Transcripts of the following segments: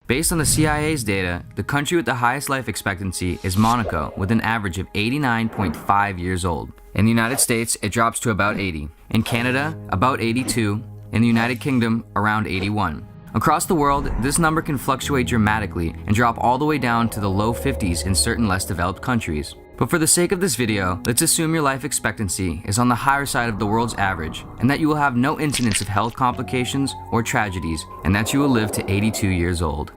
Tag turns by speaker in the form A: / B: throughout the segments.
A: Based on the CIA's data, the country with the highest life expectancy is Monaco, with an average of 89.5 years old. In the United States, it drops to about 80. In Canada, about 82. In the United Kingdom, around 81. Across the world, this number can fluctuate dramatically and drop all the way down to the low 50s in certain less developed countries. But for the sake of this video, let's assume your life expectancy is on the higher side of the world's average, and that you will have no incidents of health complications or tragedies, and that you will live to 82 years old.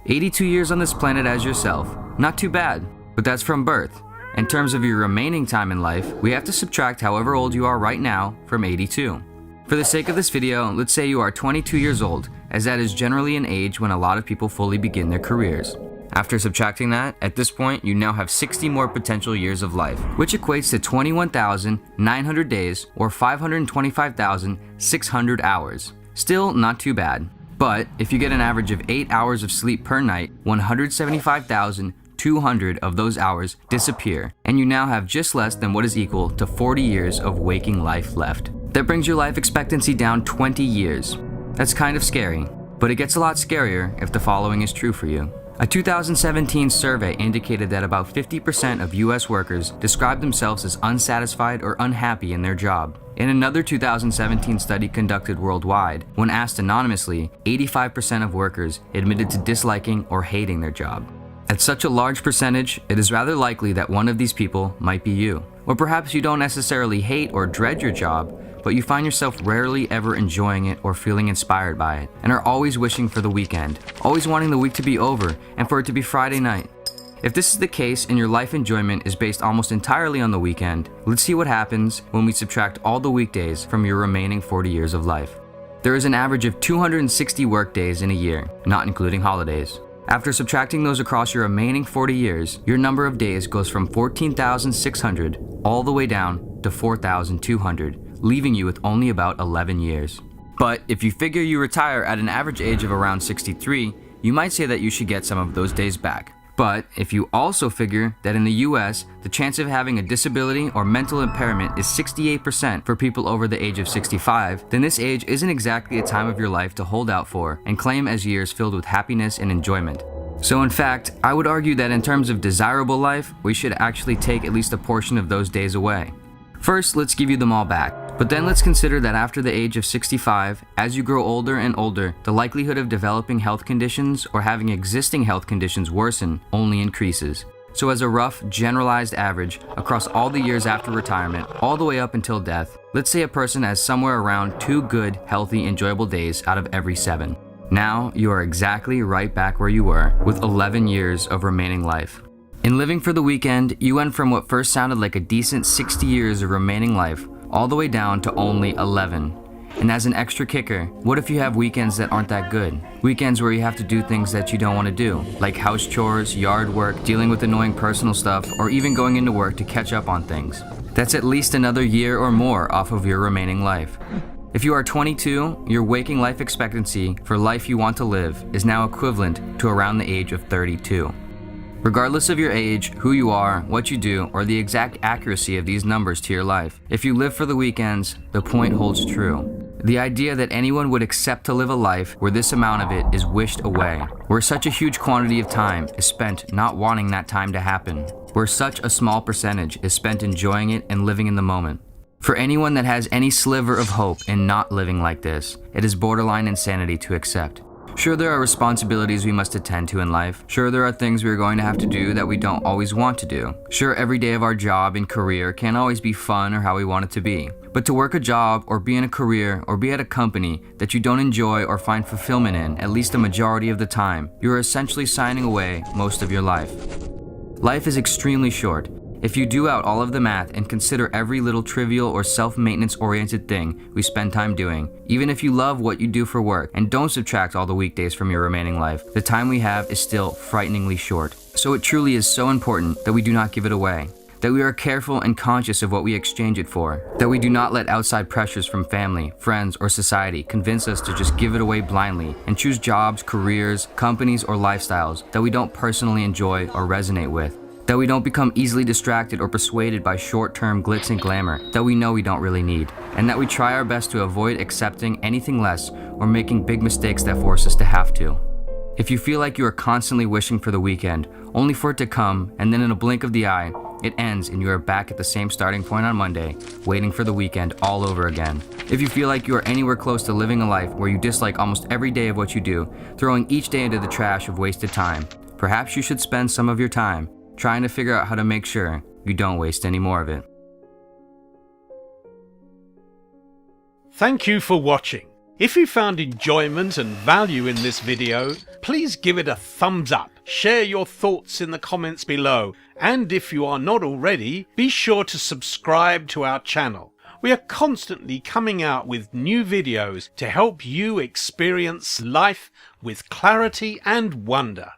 A: 82 years on this planet as yourself, not too bad, but that's from birth. In terms of your remaining time in life, we have to subtract however old you are right now from 82. For the sake of this video, let's say you are 22 years old, as that is generally an age when a lot of people fully begin their careers. After subtracting that, at this point, you now have 60 more potential years of life, which equates to 21,900 days or 525,600 hours. Still not too bad. But if you get an average of 8 hours of sleep per night, 175,200 of those hours disappear, and you now have just less than what is equal to 40 years of waking life left. That brings your life expectancy down 20 years. That's kind of scary, but it gets a lot scarier if the following is true for you. A 2017 survey indicated that about 50% of US workers described themselves as unsatisfied or unhappy in their job. In another 2017 study conducted worldwide, when asked anonymously, 85% of workers admitted to disliking or hating their job. At such a large percentage, it is rather likely that one of these people might be you. Or perhaps you don't necessarily hate or dread your job, but you find yourself rarely ever enjoying it or feeling inspired by it, and are always wishing for the weekend, always wanting the week to be over and for it to be Friday night. If this is the case and your life enjoyment is based almost entirely on the weekend, let's see what happens when we subtract all the weekdays from your remaining 40 years of life. There is an average of 260 work days in a year, not including holidays. After subtracting those across your remaining 40 years, your number of days goes from 14,600 all the way down to 4,200, leaving you with only about 11 years. But if you figure you retire at an average age of around 63, you might say that you should get some of those days back. But if you also figure that in the US, the chance of having a disability or mental impairment is 68% for people over the age of 65, then this age isn't exactly a time of your life to hold out for and claim as years filled with happiness and enjoyment. So in fact, I would argue that in terms of desirable life, we should actually take at least a portion of those days away. First, let's give you them all back. But then let's consider that after the age of 65, as you grow older and older, the likelihood of developing health conditions or having existing health conditions worsen only increases. So as a rough, generalized average, across all the years after retirement, all the way up until death, let's say a person has somewhere around 2 good, healthy, enjoyable days out of every 7. Now, you are exactly right back where you were, with 11 years of remaining life. In living for the weekend, you went from what first sounded like a decent 60 years of remaining life, all the way down to only 11. And as an extra kicker, what if you have weekends that aren't that good? Weekends where you have to do things that you don't want to do, like house chores, yard work, dealing with annoying personal stuff, or even going into work to catch up on things. That's at least another year or more off of your remaining life. If you are 22, your waking life expectancy for life you want to live is now equivalent to around the age of 32. Regardless of your age, who you are, what you do, or the exact accuracy of these numbers to your life, if you live for the weekends, the point holds true. The idea that anyone would accept to live a life where this amount of it is wished away, where such a huge quantity of time is spent not wanting that time to happen, where such a small percentage is spent enjoying it and living in the moment. For anyone that has any sliver of hope in not living like this, it is borderline insanity to accept. Sure, there are responsibilities we must attend to in life. Sure, there are things we're going to have to do that we don't always want to do. Sure, every day of our job and career can't always be fun or how we want it to be. But to work a job or be in a career or be at a company that you don't enjoy or find fulfillment in at least a majority of the time, you're essentially signing away most of your life. Life is extremely short. If you do out all of the math and consider every little trivial or self-maintenance oriented thing we spend time doing, even if you love what you do for work and don't subtract all the weekdays from your remaining life, the time we have is still frighteningly short. So it truly is so important that we do not give it away, that we are careful and conscious of what we exchange it for, that we do not let outside pressures from family, friends, or society convince us to just give it away blindly and choose jobs, careers, companies, or lifestyles that we don't personally enjoy or resonate with. That we don't become easily distracted or persuaded by short-term glitz and glamour that we know we don't really need, and that we try our best to avoid accepting anything less or making big mistakes that force us to have to. If you feel like you are constantly wishing for the weekend, only for it to come, and then in a blink of the eye, it ends and you are back at the same starting point on Monday, waiting for the weekend all over again. If you feel like you are anywhere close to living a life where you dislike almost every day of what you do, throwing each day into the trash of wasted time, perhaps you should spend some of your time trying to figure out how to make sure you don't waste any more of it.
B: Thank you for watching. If you found enjoyment and value in this video, please give it a thumbs up, share your thoughts in the comments below, and if you are not already, be sure to subscribe to our channel. We are constantly coming out with new videos to help you experience life with clarity and wonder.